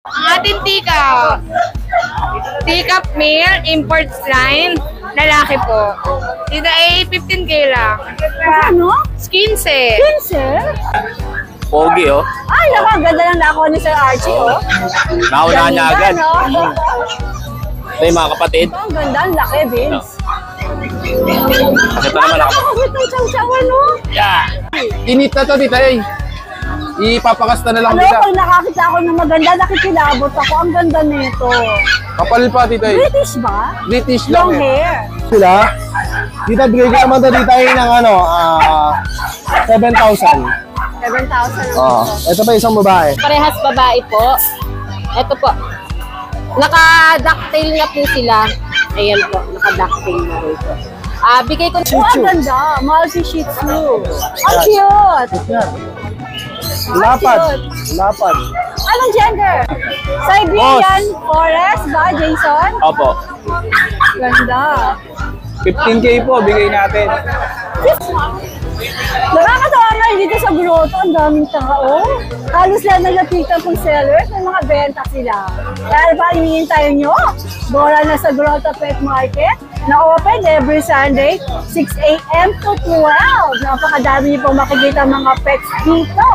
Ang ating teacup male, import line, lalaki po. Dito ay 15K lang. Ano? 15. 15? Pogi, oh. Ay, napaganda lang nakuha ni Sir Archie, oh. Nauna niya agad. Ito yung mga kapatid. Ang ganda, ang laki, Vince. Kasi ito naman ako. Nakakabit ng chow-chowan, no? Yeah! Init na to, tita eh. Ipapakasta na lang Ano, nila. pag nakakita ako ng maganda, nakikilabot ako. Ang ganda nito. Kapal pa, tita eh. British ba? British lang Long eh. hair. Sila, tita, bigay ko naman to, tita eh, ng ano, 7,000. 7,000. Ito pa isang babae. Parehas babae po. Ito po. Naka-ducktail na po sila. Ayan po, naka-ducktail na rin po. Bigay ko Oh, ang ganda. Maltese Shih Tzu. Ang cute. Lapad. Lapad. Anong gender? Siberian Forest ba, Jason? Opo. Ganda. 15K po, bigay natin. Nakakatawa nga dito sa grotto, ang daming tao. Halos lang naglapitan kong sellers, may mga benta sila. Dahil ba hinihintay nyo? Bora na sa Grotto Pet Market na open every Sunday, 6 a.m. to 12. Napakadami nyo pong makikita mga pets dito.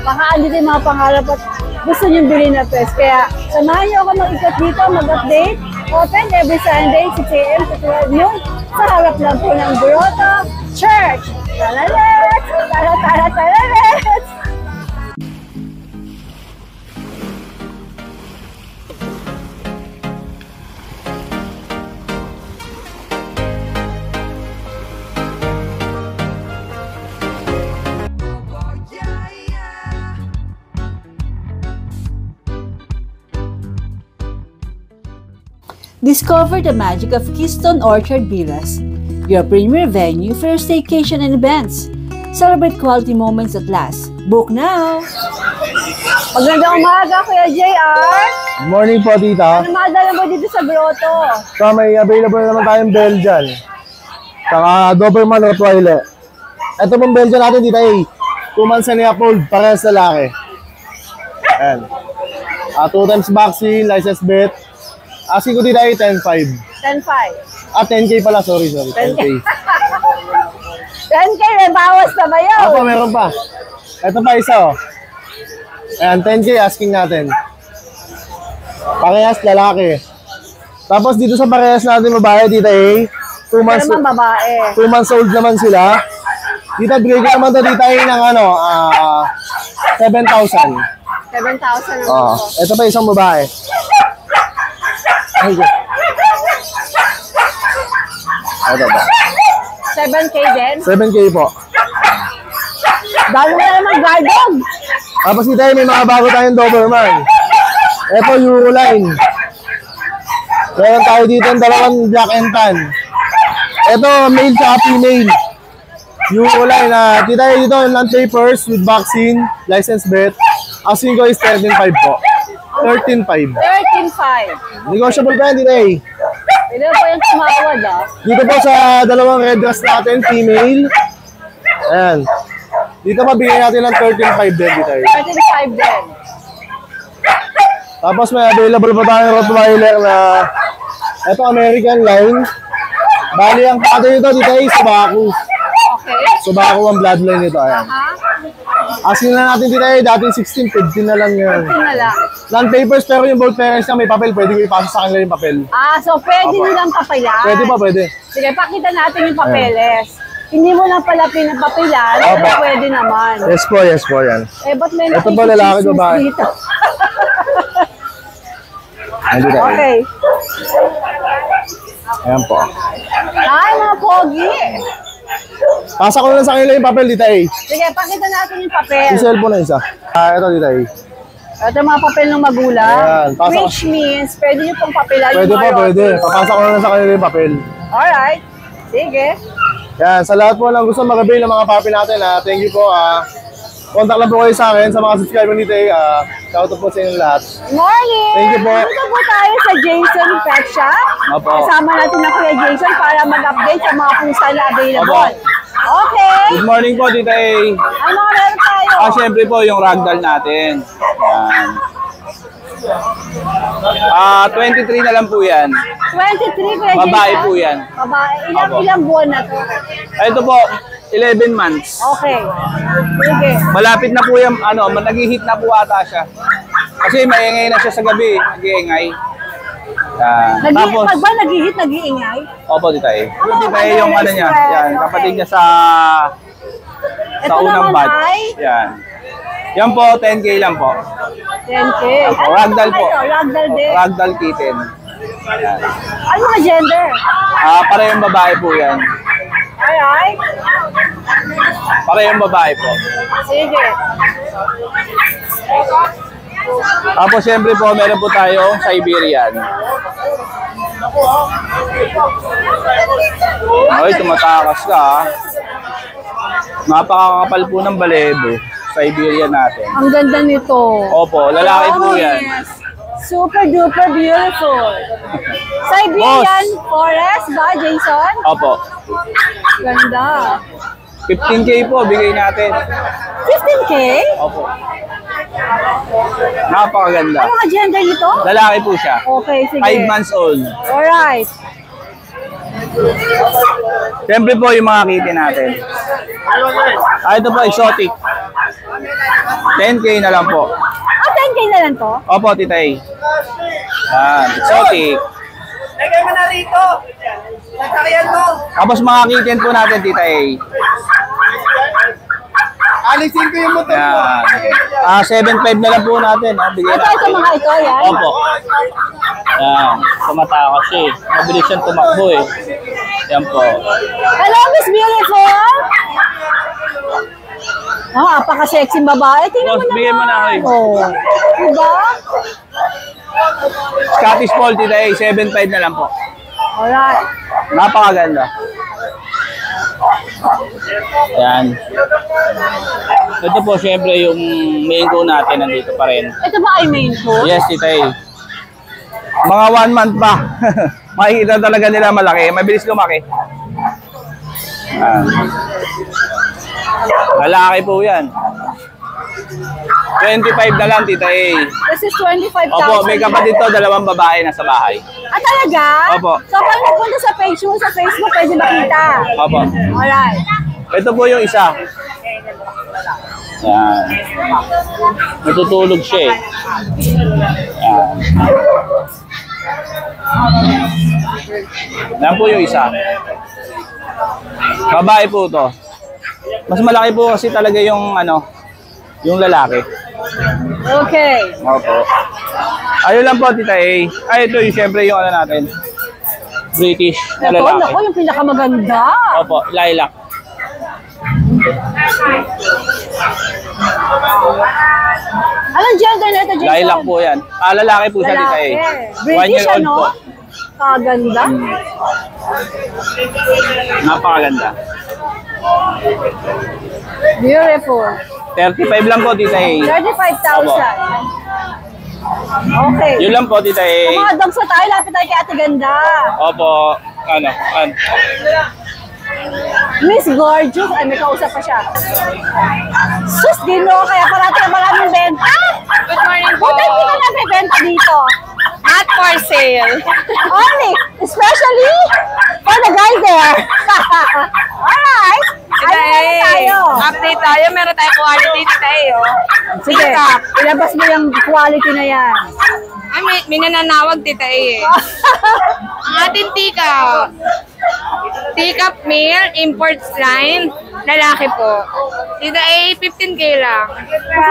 Baka andito yung mga pangarap at gusto nyo bilhin na pets. Kaya samahan nyo ako mag-ikot dito, mag-update. Open every Sunday, 6 a.m. to 12 yun. Sa harap lang po ng Grotto Church. Tara-let's! Tara-let's! Discover the magic of Keystone Orchard Villas, your premier venue for your staycation and events. Celebrate quality moments that last. Book now! Magandang umaga, Kuya JR. Good morning po, tita. Ano madala mo dito sa grotto? So, may available naman tayong Belgian. Saka Doberman Rottweiler. Ito pong Belgian natin, tita eh. 2 months and a half old, parehas lalaki. Ayan. 2 times vaccine, license bet. Asking ko dito ay 10,500. 10,500. 10K pala, sorry. 10K. 10K, may bawas na ba yun? Opo, meron pa. Ito pa isa, oh. Ayan, 10K asking natin. Parehas, lalaki. Tapos dito sa parehas natin babae, dito eh. 2 months, Pero naman babae. 2 months old naman sila. Dito, bigay ko naman to dito ay ng ano, 7,000. 7,000 Oh, ito pa isang babae. Ito ba? 7K din? 7K po. Dalo na naman guard dog. Tapos dito may mga bago tayong Doberman. Ito, Euroline. Meron tayo dito ang dalawang black and tan. Ito, male sa female. Euroline na. Kita dito yung non-papers with vaccine, license bet. Asking ko is 13,500 po. 13,500. 13,500. Negotiable pa yan dito eh. Pwede po yung tumawad Dito po sa dalawang red dress natin, female. Ayan. Dito mabigay natin ng 13,500 din dito eh. 13,500 din. Tapos may available pa tayong Rottweiler na ito American line. Bali ang pati nito dito ay Subaku. Okay. Subaku ang bloodline nito. Ayan. Asking na natin dito ay dating 16, 15 na lang yun. 15 na lang. Non-papers pero yung both parents na may papel, pwede ko ipasa sa kanila yung papel. So pwede nilang papilan. Pwede pa, pwede. Sige, pakita natin yung papeles. Hindi mo lang pala pinapapilan, pero pwede naman. Yes po, yan. Ba't may ito po lalaki babae. dito? Nandito tayo. Okay. Ayan po. Ay, mga pogi. Pasa ko na sa kanila yung papel dito eh. Sige, pakita natin yung papel. Yung cellphone na isa. Ito dito eh. Ito yung mga papel ng magulang. Ayan, Which means, pwede nyo pong papilan Pwede yung po, mga pwede. rotos. Papasa ko na sa kanila yung papel. Alright. Sige. Yan, sa lahat po lang gusto mag-avail ng mga papi natin, thank you po. Contact lang po kayo sa akin, sa mga subscriber nito. Shout out po sa inyong lahat. Morning! Thank you po. Dito po tayo sa Jason Pet Shop. Opo. Kasama natin na Kuya Jason para mag-update sa mga pusa na available. Okay. Good morning po, Tita A. Ano meron tayo? Syempre po yung ragdoll natin. Yan. 23 na lang po yan. 23, Kuya Babae Jason? po yan. Babae. Opo. Ilang buwan na to? Ito po, 11 months. Okay. Sige. Malapit na po yung, nag-hit na po ata siya. Kasi maingay na siya sa gabi, nag-iingay. Tapos, Pag ba nag-hit, nag-iingay? opo, tita eh. Oh, Tita eh yung ano niya, express. yan, Okay. kapatid niya sa Ito unang naman batch. ay? Yan. Yan po, 10K lang po. 10K. Opo, ragdoll po. Ragdoll din. Ragdoll kitten. Yan. Ano mga gender? Parehong babae po yan. Alright. Parehong babae po. Sige. Tapos siyempre po, meron po tayong Siberian. Ay, tumatakas ka ha. Napakakapal po ng balebo. Siberian natin. Ang ganda nito. Opo, lalaki po Oh, yan. yes. Super duper beautiful. Siberian Forest ba, Jason? Opo. Ganda. 15K po, bigay natin. 15K? Opo. Napakaganda. Ano ka gender nito? Lalaki po siya. Okay, sige. 5 months old. Alright. Siyempre po yung mga kitty natin. Ito po, exotic. 10K na lang po. 10K na lang to? Opo, tita A. Yan, exotic. Lagay mo na rito. Sasakyan mo. Tapos mga kitten po natin, tita A. Alisin ko yung motor mo. Yan. 7.5 na lang po natin. Bigay Ito natin. mga ito, yan? Opo. Yan. Tumatakas siya eh. Mabilis siyang tumakbo eh. Yan po. Hello, Miss Beautiful! Apaka-sexy babae. Tingnan Boss, mo bigyan mo na ako eh. Oh. Diba? Scottish Fold, tita A. 7.5 na lang po. Alright. Napakaganda. Yan. Ito po, syempre, yung main ko natin nandito pa rin. Ito ba ay main ko? Yes, tita A. Mga 1 month pa. Makikita talaga nila malaki. Mabilis lumaki. Yan. Lalaki po yan. 25 na lang, tita A. This is 25,000. Opo, may kapatid to, 2 babae nasa bahay. Talaga? Opo. So, pag nagpunta sa page mo, sa Facebook, pwede makita. Opo. Alright. Ito po yung isa. Yan. Natutulog siya eh. Yan. Yan po yung isa. Babae po to. Mas malaki po kasi talaga yung yung lalaki. Okay. Opo. Ayun lang po, tita A. Ay, ito yung syempre yung natin. British na Ito, lalaki. naku, yung pinakamaganda. Opo, lilac. Anong gender na ito, Jason? Lilac po yan. Lalaki po sa tita A. Lalaki. 1 British, year old ano? po. Ganda. Napakaganda. Beautiful. 35 lang po, tita A. 35,000. Okay. Yun lang po, tita A. Sa mga dogs na tayo, lapit tayo kay Ate Ganda. Opo, Miss Gorgeous. Ay, may kausap pa siya. Sus, Dino, kaya parati ka maraming benta. Good morning po. Buti hindi ka nabibenta dito. Not for sale. Only, especially for the guy there. Alright. Ayun tayo. Update tayo. Meron tayong quality tayo. Sige, ilabas mo yung quality na yan. Ay, may nananawag tita eh. Ang ating teacup. Teacup male, import line, lalaki po. Tita A, 15K lang.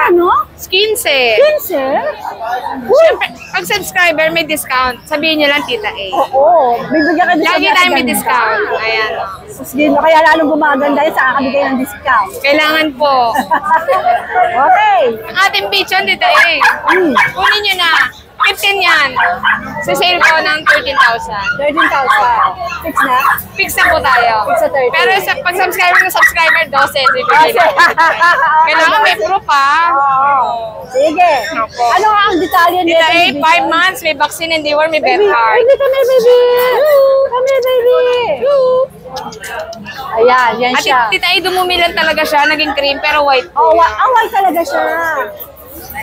Ano? Skins eh. 15? Siyempre, pag subscriber may discount. Sabihin nyo lang tita A. Oo. Bibigyan ka din Lagi sa tayo may ganda. discount. Ayan. Sus, Dino, kaya lalong gumaganda yun sa kakabigay ng discount. Kailangan po. Okay. Ang ating pigeon tita A. Kunin nyo na. 15 yan. Sa sale ko ng 13,000. 13,000. Fix na? Fix na po tayo. Fix sa 30. Pero sa pag subscriber 12, bibigay na. Kailangan may proof ha. Sige. Opo. Ano ang detalye nito? Tita A, 5 months, may vaccine and deworm, may vet card. Hindi kami, baby. Kami, baby. Ayan, yan At siya. tita A, dumumi lang talaga siya, naging cream, pero white po. Oh, away talaga siya.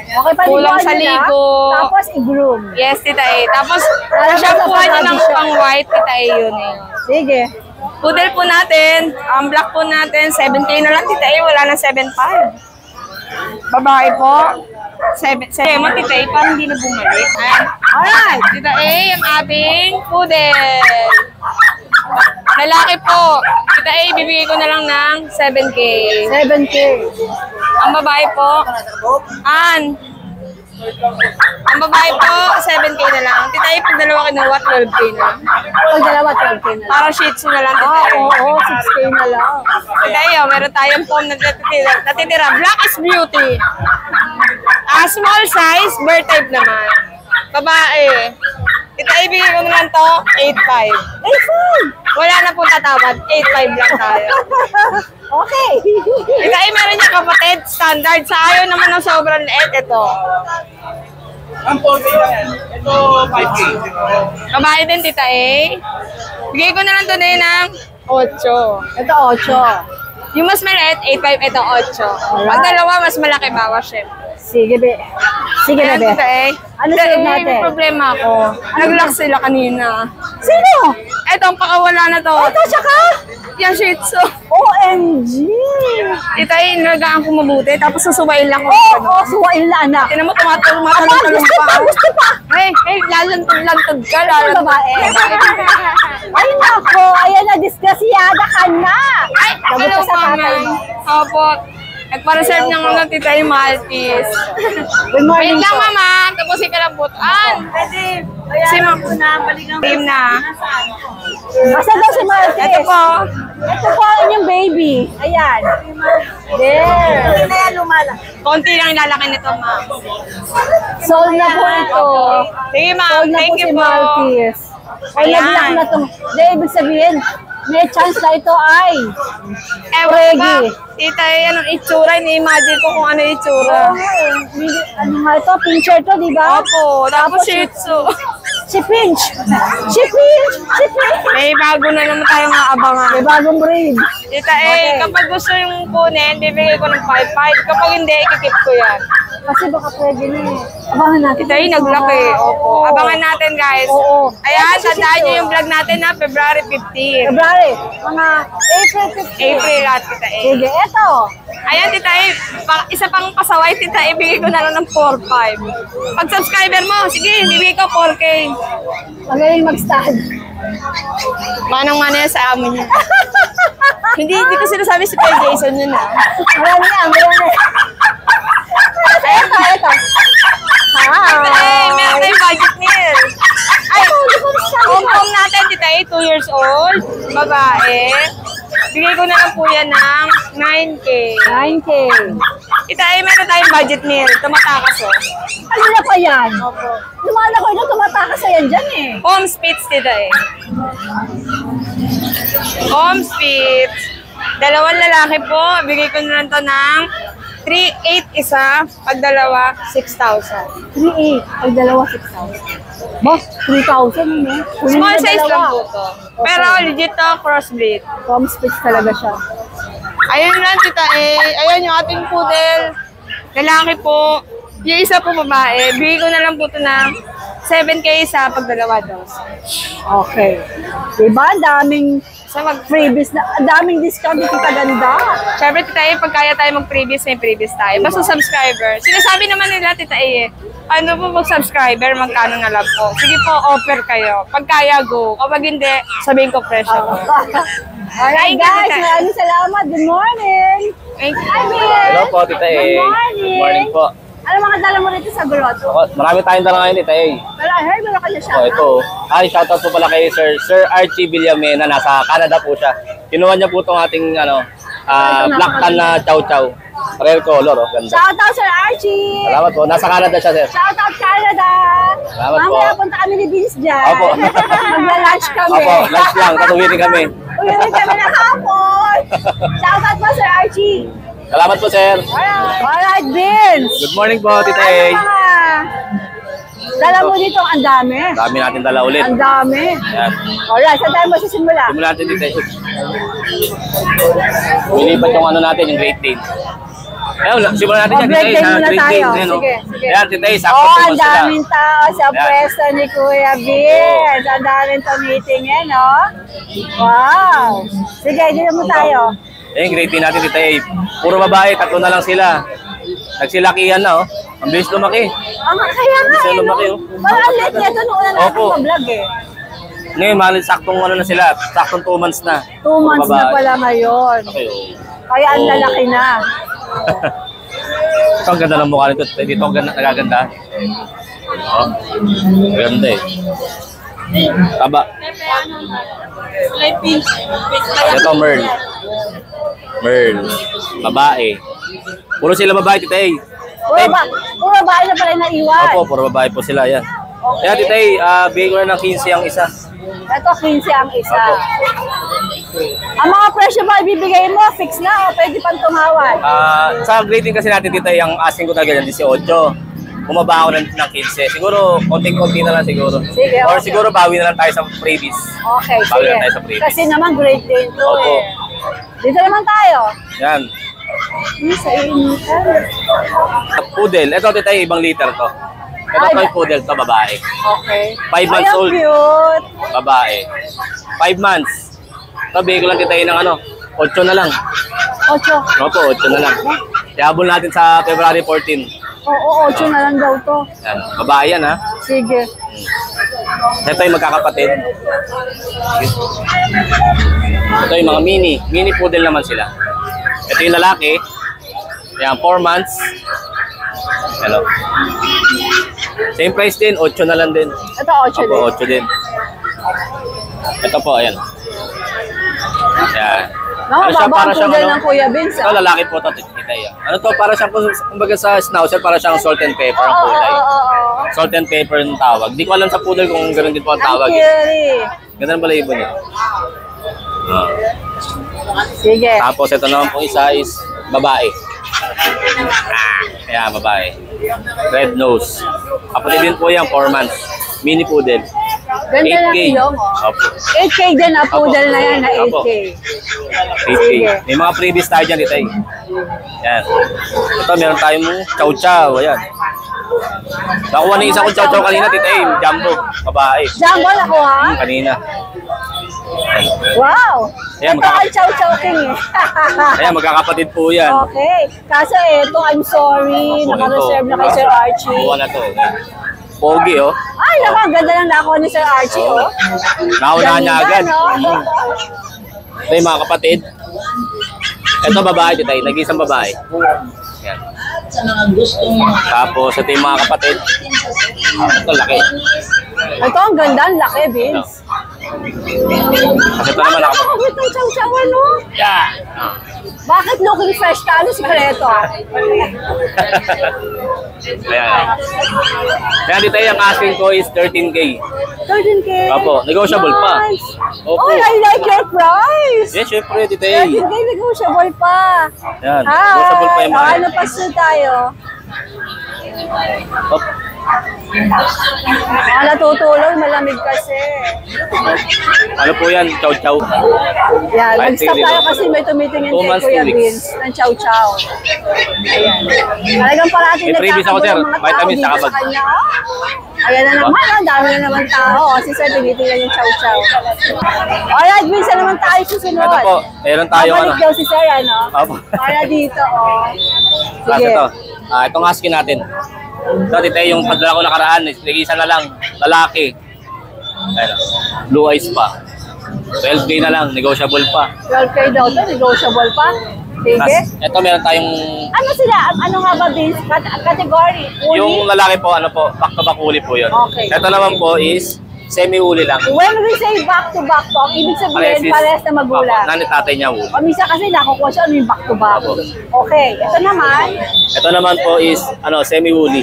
Okay, Kulang sa nila. ligo. Tapos i-groom. Yes, Tita A. Tapos, Alam mo, shampoohan nyo ng sa pang white, Tita A, yun eh. Sige. Poodle po natin, ang black po natin, 7K na lang, Tita A, wala na 7.5. Babae po, 7 mo, Tita A, parang hindi na bumalik. Ayan. Alright, Tita A, ang ating poodle. Lalaki po, Tita A, bibigay ko na lang ng 7K. 7K. Ang babae po, ang babae po, 7K na lang. Tita A, pag dalawa kinuha, 12K na lang. Pag dalawa, 12K na lang. Parang shih tzu na lang, Tita A. Oo, 6K na lang. Tita A, meron tayong foam na natitira. Black is beauty. Small size, bird type naman. Babae. Tita A, bigay ko naman to, 8.5. 8.5! Wala na pong tatawad, 8.5 lang tayo. Okay. Tita A, meron niya kapatid, standard. Sa ayaw naman ng sobrang liit, ito. Ang 4K lang yan. Ito 5K. Babae din, Tita A. Bigay ko na lang to din ng 8. Ito, 8. Yung mas maliit, 8.5, ito 8. Pag dalawa, mas malaki bawas, syempre. Sige, be. Sige, Ayan, bebe. Tita A. Ano Tita save A, natin? may problema ako. Nag-lock sila kanina. Sino? Ito, ang pakawala na to. Ito, tsaka? Yung shih tzu. OMG! Tita A, inalagaan ko mabuti, tapos susubayin lang ko. Oo, suwain na, anak. Tinan mo, tumatalong-talong Gusto pa. pa, gusto pa. Hey, lalantod-lantod ka, Ano lalantod. babae? Ay, nako. Ayan na, disgrasiyada ka na. Ay, Lagot hello, ka sa mama. tatay mo. Opo. Nagpa-reserve ng mga Tita A Maltese. Good Wait morning lang, po. mama. Tapusin ka lang putuan. Pwede. Si Ma'am. Team na. Asa daw si Martes? Ito po. Ito po ang inyong baby. Ayan. There. Hindi na yan lumala. Konti lang ilalaki nito, ma'am. Sold na po ito. Sige, ma'am. Sold na po Thank si you po. Martes. Ay, Ayan. nag-lock na ito. Hindi, ibig sabihin, may chance na ito ay Ewan ba? Reggie. Tita A, anong itsura? Ini-imagine ko kung ano yung itsura. ano nga ito, pincher to, di ba? Opo. Tapos shih tzu. Si Pinch. Si Pinch. Si Pinch. May bago na naman tayong aabangan. May bagong breed. Tita A, kapag gusto yung kunin, bibigay ko ng 5.5. Kapag hindi, ikikip ko yan. Kasi baka pwede na eh. Abangan natin. Tita A, naglaki. Opo. Abangan natin, guys. Oo. Ayan, tandaan nyo yung vlog natin na February 15. February. Mga April 15. April at Tita A. Sige, eto. Ayan, Tita A, isa pang pasaway, Tita A, bigay ko na lang ng 4.5. Pag subscriber mo, sige, bibigay ko 4K. Magaling mag-stand. Manang-mana yan sa amo niya. hindi ko sinasabi si Kuya Jason yun, ah. Marami na, marami. Eto, eto. Tita A, meron tayong budget meal. Ay, Hi. home natin, Tita A, 2 years old, babae. Bigay ko na lang po yan ng 9K. 9K. Tita A, meron tayong budget meal. Tumatakas, oh. Ano na pa yan? Lumala ko ito, tumatakas na yan dyan eh. Home Spitz, Tita A. Home Spitz. Dalawang lalaki po. Bigay ko na lang to ng 3.8 isa. Pag dalawa, 6,000. 3.8. Pag dalawa, 6,000. Boss, 3,000 eh. Small size lang po to. Pero legit to, crossbreed. Home speech talaga siya. Ayun lang, Tita A. Ayun yung ating poodle. Lalaki po. Yung isa po babae. Bigay ko na lang po to ng 7K isa pag dalawa daw. Okay. Diba? Daming So mag freebies na, daming discount dito kaganda. Siyempre, Tita A, pag kaya tayo mag-previous, may previous tayo. Basta subscriber. Sinasabi naman nila, Tita A, ano po mag-subscriber, magkano na lang po. Sige po, offer kayo. Pag kaya, go. Kapag hindi, sabihin ko presyo ko. Alright guys, maraming salamat. Good morning. Thank you. Hi, Bill. Hello po, Tita A. Good morning. Good morning po. Ano mga dala mo rito sa grotto? Marami tayong dala ngayon, Tita A. Wala, I heard wala kayo siya. Ito. Shoutout po pala kay Sir Archie Villamena. Nasa Canada po siya. Kinuha niya po itong ating black tan na chow chow. Rare color, oh. Ganda. Shout out Sir Archie. Salamat po. Nasa Canada siya, sir. Shout out Canada. Salamat po. Mamaya punta kami ni Vince dyan. Opo. Magla-lunch kami. Opo, lunch lang. Tatuwirin kami. Uwi kami na hapon. Shout out po Sir Archie. Salamat po, sir. Alright, Vince. Good morning po, Tita A. Ano mga dala mo dito? Ang dami. Dami natin dala ulit. Ang dami. Ayan. Alright, saan tayo masisimula? Simulan natin, Tita A. Nilipat yung ano natin, yung Great Dane. Ayun, simulan natin yan, break Titay, time sa muna grade tayo. game. Ayan, oh. Sige, sige. Ayan, Titay, sakto Oh, po ang sila. daming tao sa Ayan. pwesto ni Kuya Vince. Ang daming tumiting eh, no? Wow! Sige, dito mo tayo. Ayan, grade 10 natin, Titay. Puro babae, 3 na lang sila. Nagsilakihan na, oh. Ang bilis lumaki. Kaya nga Sila eh, no? lumaki, oh. Parang ulit niya ito nung una natin Opo. ma-vlog eh. Ngayon, mahal, saktong ano na sila. Saktong 2 months na. 2 months na Babae. pala ngayon. Okay, oh. Kaya ang Oo. lalaki na. Ito ang ganda ng mukha nito. Dito ang ganda, nagaganda. Oh, maganda eh. Taba. Ito, Merl. Merl. Babae. Puro sila babae, Titay. Puro babae na pala naiwan. Opo, puro babae po sila. Yan. Kaya, Titay, bigay ko na ng 15 ang isa. Ito, 15 ang isa. Opo. Ang mga presyo ba ibibigay mo? Fix na o pwede pang tumawad? Sa grading kasi natin, Titay, ang asking ko talaga yan, 18. Bumaba ako ng 15. Siguro, konting-konti na lang siguro. Sige, Or okay. siguro, bawi na lang tayo sa previous. Okay, Bawi sige. na tayo sa previous. Kasi naman grade din to Opo. eh. Dito naman tayo. Yan. Sa initan. Poodle. Ito, Titay, ibang liter to. Ito, Ay, toy poodle to, babae. Okay. 5 months Ay, ang old. cute. Babae. 5 months. Ito, bigay ko lang, Titay, ng 8 na lang. 8. Opo, 8 na lang. Iabol natin sa February 14. Oo, 8 na lang daw to. Yan. Babae yan, ha? Sige. Ito yung magkakapatid. Ito yung mga mini. Mini poodle naman sila. Ito yung lalaki. Yan, 4 months. Hello. Same price din, 8 na lang din. Ito, 8 din. Opo, 8 din. Ito po, ayan. Yan. Nakababa ang poodle ng Kuya Vince. Ito, lalaki po ito. Kita yan. Ano to, para siyang, kumbaga sa schnauzer, para siyang salt and pepper ang kulay. Oo. Salt and pepper yung tawag. Di ko alam sa poodle kung gano'n din po ang Ang tawag. cute. Ganda ng balahibo niya. Sige. Tapos ito naman po isa is babae. Ayan, babae. Red nose. Kapatid din po yan, 4 months. Mini poodle. Ganda ng 8K. ilong, oh. Opo. 8K din na poodle Opo. na yan, na Opo. 8K. 8K. Sige. May mga previous tayo dyan, Titay. Yan. Ito, meron tayong chow-chow. Ayan. Nakuha na isa kong chow-chow kanina, Titay. Jumbo. Babae. Jumbo na ko ha? Kanina. Wow! Ayan, Ito ang Chow Chow King eh. Ayan, magkakapatid po yan. Okay. Kaso ito, I'm sorry. Opo, Naka-reserve na kay Sir Archie. Kuha na to. Pogi, oh. Ay, naku, ang ganda lang nakuha ni Sir Archie, oh. Naunahan niya agad. Ganda, no? Ito yung mga kapatid. Ito babae, Titay. Nag-isang babae. Yan. Tapos, ito yung mga kapatid. Ito, laki. Ito, ang ganda. Ang laki, Vince. Kasi ito naman ako. Bakit ang Chow Chow, ano? Yeah. Bakit looking fresh ka? Ano sikreto? Ayan. Kaya dito yung asking ko is 13K. 13K. Opo, negotiable pa. Nice. Opo. Oh, I like your price. Yes, syempre, dito 13K, negotiable pa. Yan, negotiable pa yung mga. Ano pa sa tayo? Op. Natutulog, malamig kasi. Ano po yan? Chow-chow. Yan, Kahit nag-stop tigil. tayo kasi may tumitingin 2 kay months, Kuya 2 weeks. Vince ng Chow Chow. Ayan. Talagang parating May freebies ako, sir. ng mga tao Vitamins, dito saka sa bag. kanya. Oh. Ayan na naman, ang dami na naman tao. Kasi sir, tinitingnan yung Chow Chow. Alright, Vince, naman tayo susunod. Ito po, meron tayong Babalik ano. daw si sir, ano? Opo. Para dito, oh. Kasi Sige. ito. Itong asking natin. Ito, dito yung padala ko nakaraan. Nag-isa na lang. Lalaki. Ayan. Blue eyes pa. 12K na lang. Negotiable pa. 12K daw to, negotiable pa. Sige. Tapos, ito meron tayong Ano sila? Ano nga ba, Vince? Category? Uli? yung lalaki po, ano po, back-to-back uli po yun. Okay. Ito naman po is semi-uli lang. When we say back-to-back to, ang ibig sabihin, parehas na magulang. Opo, nanay tatay niya uli. Pamisa kasi nakukuha siya ano yung back-to-back. Opo. Okay, ito naman, Ito naman po is semi-uli.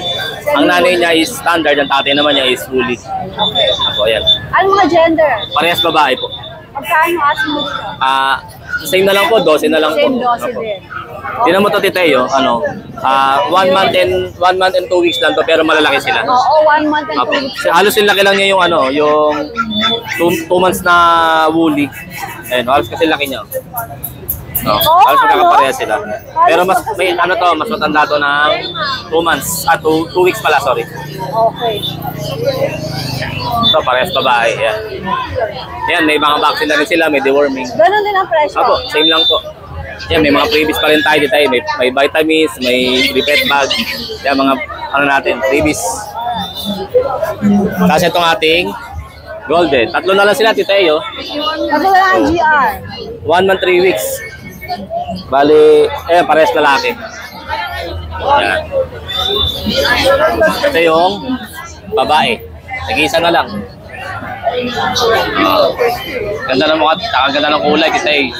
Ang nanay niya is standard, ang tatay naman niya is uli. okay. Ako, ayan. Ano mga gender? Parehas babae po. Magkano as mo dito? Same na lang po, 12 na lang po. Same dose Opo. din. Tingnan mo to, Titeo, 1 month and 2 weeks lang to, pero malalaki sila. Oo, 1 month and 2 Opo. weeks. Halos yung laki lang niya yung yung 2 months na woolly. Ayun, halos kasi laki niya. No, Oo, halos magkakapareha ano? sila. Pero mas may ano to, mas matanda to ng 2 months. 2 weeks pala, sorry. Okay. Ito, parehas babae. Yan. Yan, may mga vaccine na rin sila, may deworming. Ganun din ang presyo. Apo, same lang po. Yan, may mga freebies pa rin tayo dito. May vitamins, may free pet bag. Yan, mga ano natin, freebies. Tapos itong ating golden. 3 na lang sila, Tita Eyo. Kasi wala ang GR. 1 month, 3 weeks. Bali, parehas lalaki. Yan. Ito yung babae. Nag-iisa na lang. Ganda ng mukha, saka ganda ng kulay, Tita Eyo.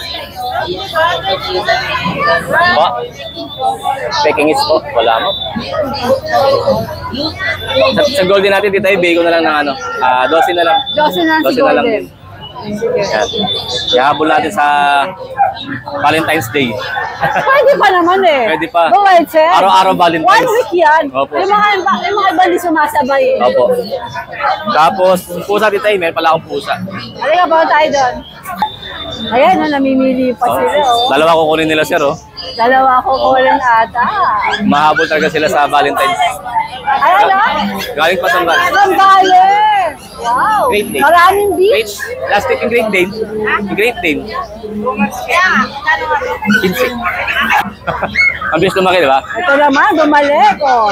Po? Peking is po, wala mo. Sa golden natin, Tita Eyo, bigay ko na lang ng ano, 12 na lang. 12 na si 12 na lang Golden. din. Yan. Ihabol natin sa Valentine's Day. Pwede pa naman eh. Pwede pa. Go ahead, sir. Araw-araw Valentine's. 1 week yan. Opo. May mga iba di sumasabay eh. Opo. Tapos, pusa Tita Eyo, meron pala akong pusa. Halika ba tayo doon? Ayan, namimili pa sila oh. Dalawa kukunin nila, sir, oh. Dalawa ko kulang ata. Mahabol talaga sila sa Valentine's. Ayan oh. Galing pa sa Valentine's. Sambales. Wow. Great Dane. Maraming Great, beach. last week yung Great Dane. Yung Great Dane. 15. Ang bilis lumaki, di ba? Ito naman, bumalik oh.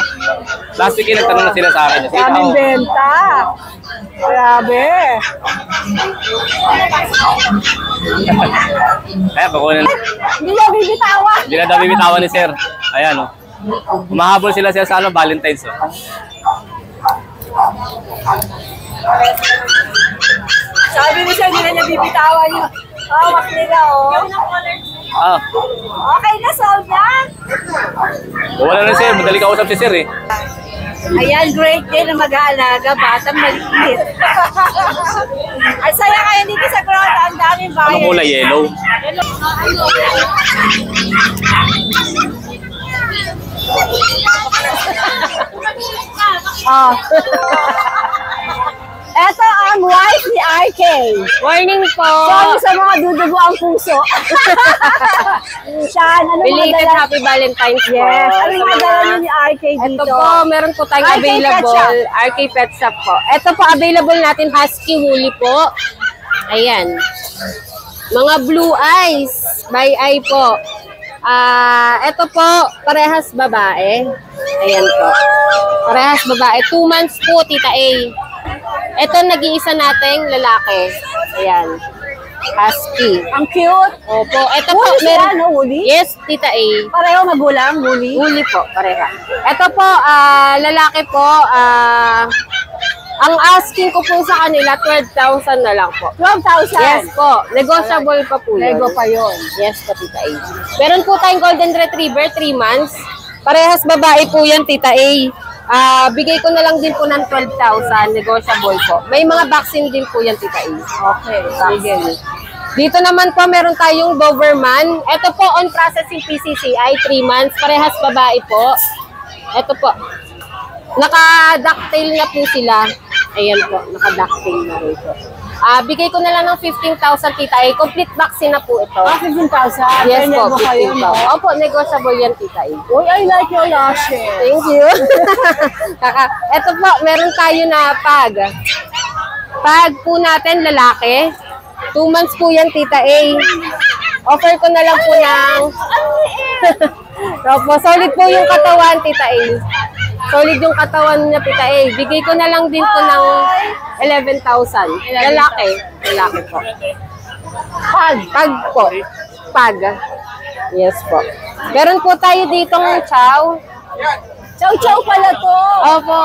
Last week yung nagtanong na sila sa akin. Kasi, Daming benta. Grabe. Ayan, pakunin. Hindi na bibitawan. Hindi na daw bibitawan ni sir. Ayan, oh. Umahabol sila sa ano, Valentine's, oh. Sabi ni sir, hindi na niya bibitawan yung hawak nila oh. Ah, Okay na, sold na. wala na sir. Madali ka usap si sir, eh. Ayan, great day na mag-aalaga, batang maliit. Ang saya kayo dito sa grotto, ang daming Ano bayan. kulay? Yellow. Oh. Ito ang wife ni RK. Morning po. Sorry sa mga dudugo ang puso. Siyan, ano mga Belated dala? Happy Valentine's po. Yes, ano Sa mga dala niyo ni RK dito? Ito po, meron po tayong RK Pet available. Shop. RK Pet Shop po. Ito po, available natin Husky Woolly po. Ayan. Mga blue eyes. By eye po. Ito po, parehas babae. Ayan po. Parehas babae. 2 months po, Tita A. Ito, nag-iisa nating lalaki. Ayan. Husky. Ang cute. Opo. Ito po, Woolly sila, meron. no? Woolly? Yes, Tita A. Pareho magulang, woolly. Huli po, pareha. Ito po, lalaki po, ang asking ko po sa kanila, 12,000 na lang po. 12,000. Yes po, negotiable pa po yun. Lego pa yun. Yes po, Tita A. Meron po tayong Golden Retriever, 3 months. Parehas babae po yan, Tita A. Bigay ko na lang din po ng 12,000, negotiable po. May mga vaccine din po yan, Tita A. Okay. Sige. Dito naman po, meron tayong Doberman. Ito po, on processing PCCI, 3 months. Parehas babae po. Ito po. Naka-ducktail na po sila. Ayan po, naka-ducktail na rin po. Bigay ko na lang ng 15,000, Tita A. Complete vaccine na po ito. 15,000. Yes po, Lego kayo, 15,000. no? Opo, negotiable yan, Tita A. Uy, I like your lashes. Thank you. Ito po, meron tayo na pag. Pag po natin, lalaki. 2 months po yan, Tita A. Offer ko na lang po ng... Opo, solid po yung katawan, Tita A. Solid yung katawan niya, Tita A. Bigay ko na lang din po ng 11,000. Lalaki. Lalaki po. Pag. Pag po. Pag. Yes po. Meron po tayo ditong chow. Chow-chow pala to. Opo.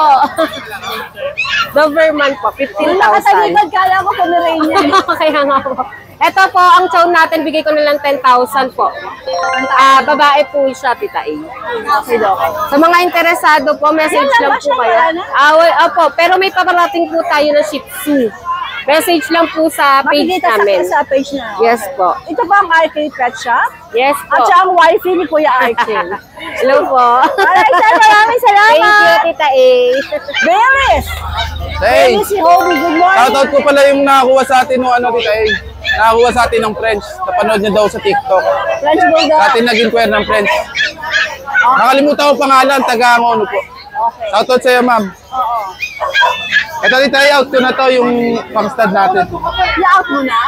Doberman po, 15,000. Nakatalikod, kala ko Pomeranian. Kaya nga po. Ito po, ang chow natin, bigay ko na lang 10,000 po. Babae po siya, Tita A. Okay, okay. Sa mga interesado po, message Yan lang lang ba po siya, kayo. ano? Opo, pero may paparating po tayo ng Shih Tzu. Message lang po sa page Makikita namin. sa page na. Yes po. Ito ba ang RK Pet Shop? Yes At po. siya ang wifi ni Kuya RK. Hello po. Alright, sir, maraming salamat. Thank you, Tita A. Beres! Hey! Si Hobie, good morning. Shoutout ko pala yung nakakuha sa atin ng ano, Tita A. Nakakuha sa atin ng French. Napanood niya daw sa TikTok. French Bulldog. Sa atin nag-inquire ng French. Nakalimutan ko pangalan, taga-Angono po. Okay. Shoutout sa'yo, ma'am. Oo. Ito, Tita A, out ko na to yung pang-stud natin. I-out mo na?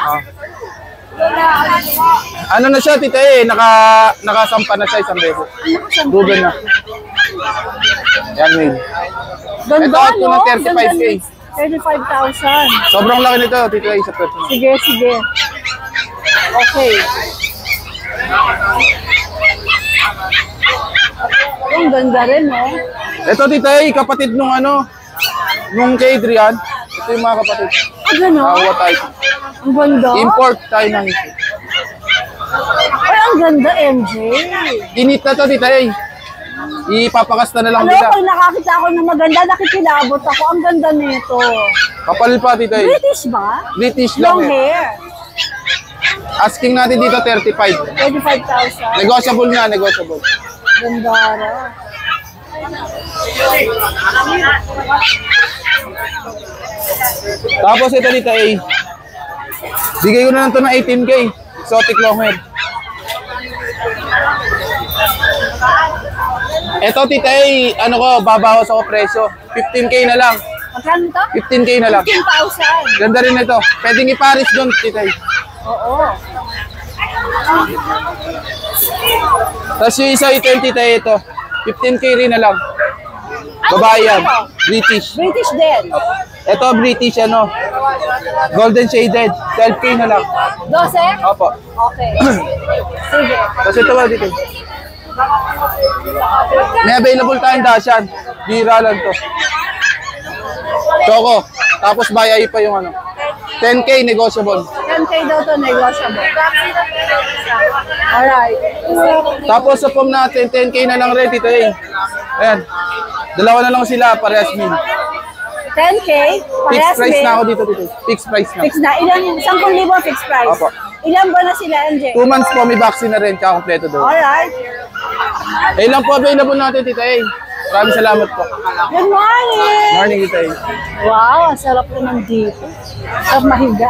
Ano na siya, Tita A, nakasampa na siya isang beses. Proven na. Yan, May. Ganda, Ito, out ko no? ng 35K. 35,000. Sobrang laki nito, Tita A, sa person. Sige, sige. Okay. Ang ganda rin, no? Ito, Tita A, kapatid nung ano, nung kay Adrian. Ito yung mga kapatid. Ah, gano'n? Nakakuha tayo. Ang ganda. Import tayo ng ito. Ay, ang ganda, MJ. Init na to, Tita A. Ipapakasta na lang Ano, nila. pag nakakita ako ng maganda, nakikilabot ako. Ang ganda nito. Kapal pa, Tita A. British ba? British lang Long eh. hair. Asking natin dito 35. 25,000. Negotiable na, negotiable. Ganda rin. Tapos ito, Tita A. Bigay ko na lang to ng 18K. Exotic long hair. Ito, Tita A, ano ko, babawas ako presyo. 15K na lang. Magkano to? 15K na lang. 15,000. Ganda rin ito. Pwedeng iparis doon, Tita A. Oo. Tapos yung isa ito, Tita A, ito. 15K rin na lang. Babae yan. British. British din. Ito, British, ano. Golden shaded. 12K na lang. 12? Opo. Okay. Sige. Tapos ito ba dito? May available tayong Dashan. Bira lang to. Choco. Tapos bayay pa yung ano. 10K negotiable. 10K daw to negotiable. Alright. Tapos sa form natin, 10K na lang rin dito eh. Ayan. Dalawa na lang sila, parehas min. 10K? Fixed price din. na ako dito. Fixed price na. Fixed na. Ilan? 10,000 fixed price. Opo. Ilan ba na sila, MJ? 2 months po, may vaccine na rin, tsaka kompleto doon. Alright. Eh lang po available natin, Tita A. Maraming salamat po. Good morning! Morning, Tita A. Wow, ang sarap naman dito. Sarap mahiga.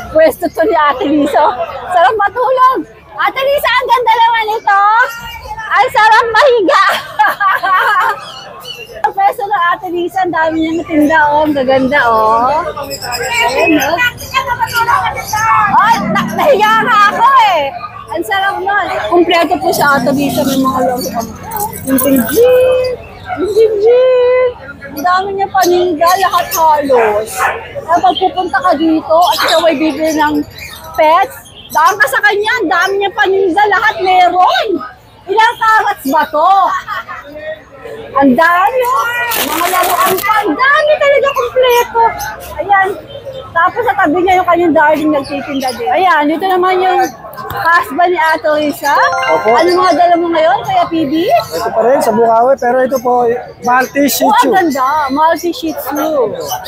Pwesto to ni Ate Lisa. Sarap matulog. Ate Lisa, ang ganda naman ito. Ang sarap mahiga. Ang pwesto ng Ate Lisa, ang dami niyang natinda. Oh, ang gaganda, oh. Ayan, oh. Ay, nahiga nga ako eh. Ang sarap nun. Kompleto po sa Ate Lisa. May mga lang. Yung tinggin. Yung tinggin. Ang dami niya paninda, lahat halos. Kaya pag pupunta ka dito at siya may bibili ng pets, daan ka sa kanya, ang dami niya paninda, lahat meron. Ilang carrots ba to? Ang dami, oh. Mga laruan pa, ang dami talaga kompleto. Ayan. Tapos sa tabi niya yung kanyang darling nagtitinda din. Ayan, dito naman yung husband ni Ate Lisa. Opo. Ano mga dala mo ngayon, Kaya PB? Ito pa rin sa Bukawi, pero ito po, Maltese Shih Oh, Tzu. ang ganda. Multi Shih Tzu.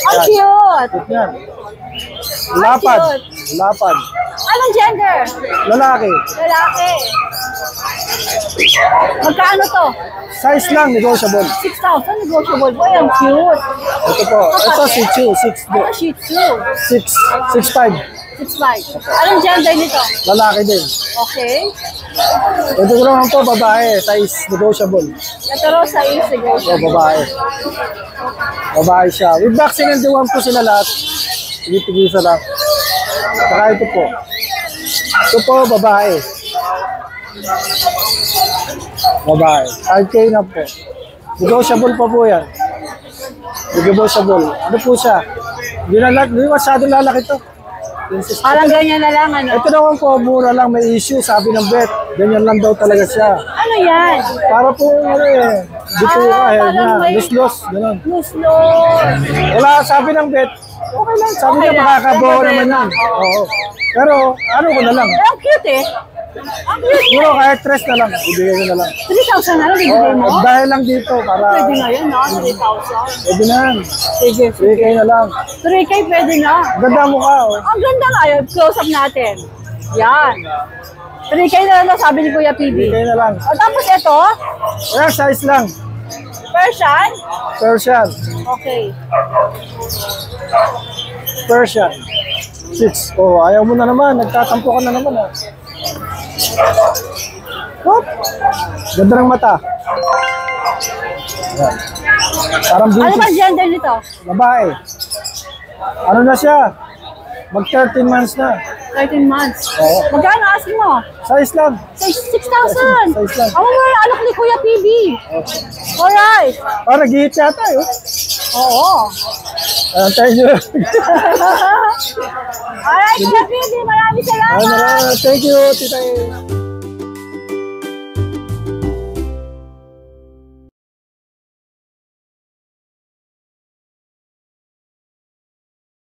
Ang cute. Yan. Lapad. cute. Lapad. Anong gender? Lalaki. Lalaki. Magkano to? Size lang, negotiable. 6,000 negotiable. Boy, ang cute. Ito po. Ito Shih Tzu, 6'2". Ano Shih Tzu? 6'5". 6'5". Anong gender nito? Lalaki din. Okay. Ito ko naman po, babae. Size negotiable. Ito raw sa is O, negotiable. babae. Babae siya. With vaccine and deworm po sila lahat. Tigil-tigisa lang. Saka ito po. Ito po, babae. Babae. 5K na po. Negotiable pa po yan. Negotiable. Ano po siya? Hindi masyadong lalaki to. Parang ganyan na lang, ano? Ito naman po, mura lang, may issue, sabi ng vet. Ganyan lang daw talaga siya. Ano yan? Para po, ano eh, dito hair niya, parang may- lus-lus, gano'n. Luslon. Wala, sabi ng vet, okay lang, sabi Okay niya lang. makakabawa Okay naman lang. yan. Oo. Pero, ano ko na lang, Pero ang cute eh. Siguro kahit 3 na lang. Ibigay ko na lang. 3,000 na lang bibigay mo? Dahil lang dito para... Pwede na yan, no? 3,000. Pwede na yan. Sige, 3K na lang. 3K pwede na. Ganda mo ka, oh. Ang ganda nga yun. Close up natin. Yan. 3K na lang sabi ni Kuya PB. 3K na lang. O tapos ito, Ayan, size lang. Persian. Persian. Okay. Persian. 6. Oh, ayaw mo na naman. Nagtatampo ka na naman, ah. Hop. Ganda ng mata. Ayan. Parang Ano ba British. gender nito? Babae. Ano na siya? Mag 13 months na. 13 months. Oo. Magkano asin mo? Size lang. 6,000. Size lang. Ako mo yung anak ni Kuya PB. Alright. Oh, nag-hit yata, eh. Oo. Thank you. Alright, Kuya PB. Maraming salamat. Thank you, Tita.